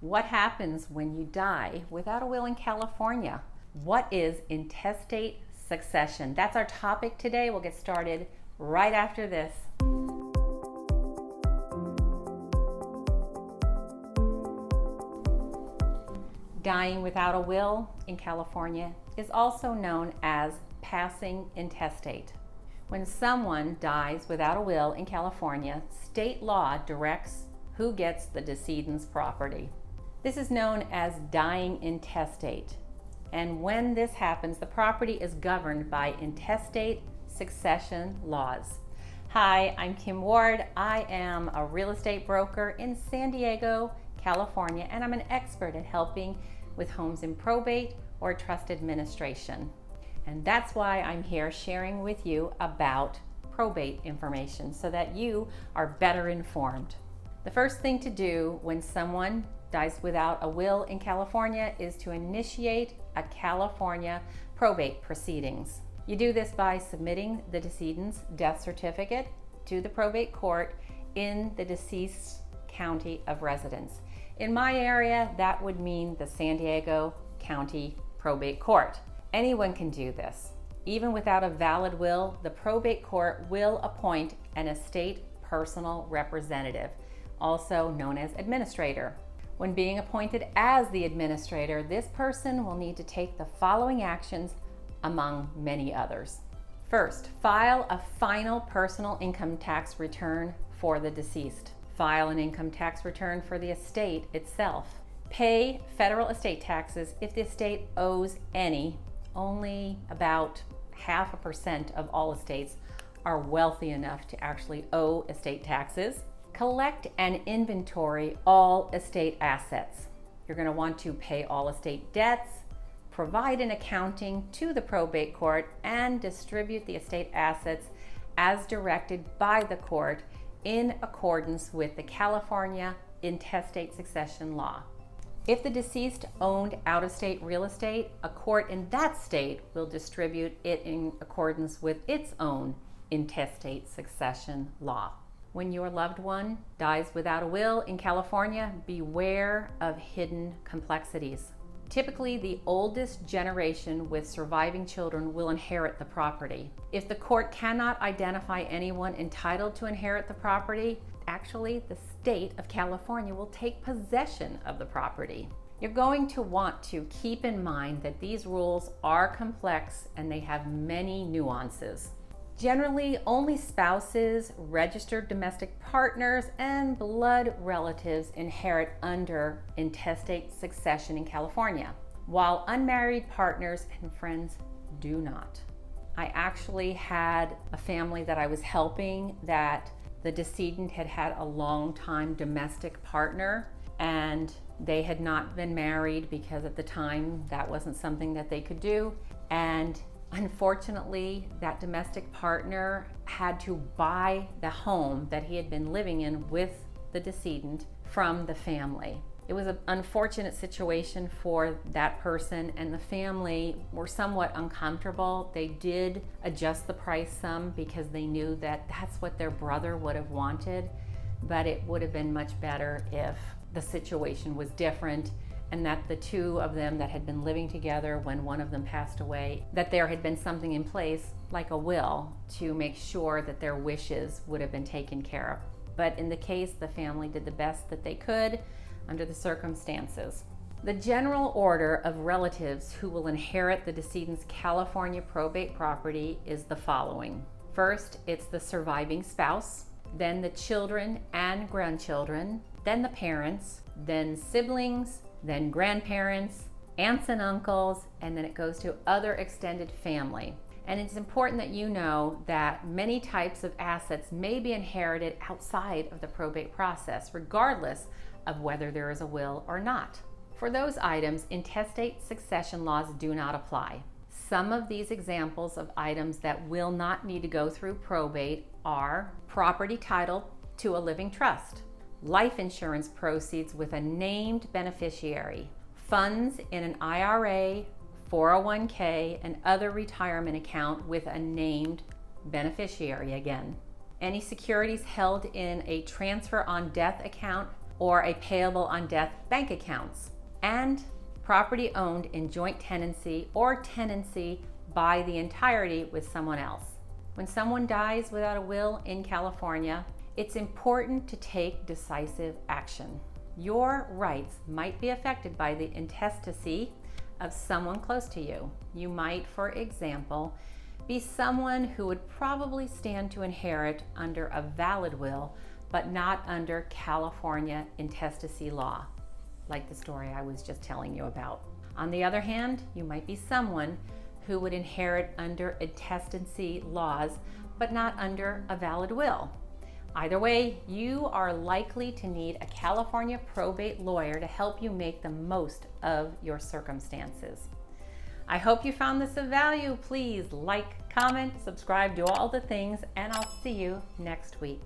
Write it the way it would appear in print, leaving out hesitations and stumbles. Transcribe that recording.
What happens when you die without a will in California? What is intestate succession? That's our topic today. We'll get started right after this. Dying without a will in California is also known as passing intestate. When someone dies without a will in California, state law directs who gets the decedent's property. This is known as dying intestate. And when this happens, the property is governed by intestate succession laws. Hi, I'm KimWard. I am a real estate broker in San Diego, California, and I'm an expert at helping with homes in probate or trust administration. And that's why I'm here sharing with you about probate information so that you are better informed. The first thing to do when someone dies without a will in California is to initiate a California probate proceedings. You do this by submitting the decedent's death certificate to the probate court in the deceased's county of residence. In my area, that would mean the San Diego County Probate Court. Anyone can do this. Even without a valid will, the probate court will appoint an estate personal representative, also known as administrator. When being appointed as the administrator, this person will need to take the following actions among many others. First, file a final personal income tax return for the deceased. File an income tax return for the estate itself. Pay federal estate taxes if the estate owes any. Only about 0.5% of all estates are wealthy enough to actually owe estate taxes. Collect and inventory all estate assets. You're going to want to pay all estate debts, provide an accounting to the probate court, and distribute the estate assets as directed by the court in accordance with the California intestate succession law. If the deceased owned out-of-state real estate, a court in that state will distribute it in accordance with its own intestate succession law. When your loved one dies without a will in California, beware of hidden complexities. Typically, the oldest generation with surviving children will inherit the property. If the court cannot identify anyone entitled to inherit the property, actually the state of California will take possession of the property. You're going to want to keep in mind that these rules are complex and they have many nuances. Generally, only spouses, registered domestic partners, and blood relatives inherit under intestate succession in California, while unmarried partners and friends do not. I actually had a family that I was helping that the decedent had had a long-time domestic partner, and they had not been married because at the time that wasn't something that they could do. And unfortunately, that domestic partner had to buy the home that he had been living in with the decedent from the family. It was an unfortunate situation for that person, and the family were somewhat uncomfortable. They did adjust the price some because they knew that that's what their brother would have wanted, but it would have been much better if the situation was different and that the two of them that had been living together when one of them passed away, that there had been something in place like a will to make sure that their wishes would have been taken care of. But in the case, the family did the best that they could under the circumstances. The general order of relatives who will inherit the decedent's California probate property is the following. First, it's the surviving spouse, then the children and grandchildren, then the parents, then siblings, then grandparents, aunts and uncles, and then it goes to other extended family. And it's important that you know that many types of assets may be inherited outside of the probate process, regardless of whether there is a will or not. For those items, intestate succession laws do not apply. Some of these examples of items that will not need to go through probate are property title to a living trust, life insurance proceeds with a named beneficiary, funds in an IRA, 401k, and other retirement account with a named beneficiary again. Any securities held in a transfer on death account or a payable on death bank accounts, and property owned in joint tenancy or tenancy by the entirety with someone else. When someone dies without a will in California, it's important to take decisive action. Your rights might be affected by the intestacy of someone close to you. You might, for example, be someone who would probably stand to inherit under a valid will, but not under California intestacy law, like the story I was just telling you about. On the other hand, you might be someone who would inherit under intestacy laws, but not under a valid will. Either way, you are likely to need a California probate lawyer to help you make the most of your circumstances. I hope you found this of value. Please like, comment, subscribe, do all the things, and I'll see you next week.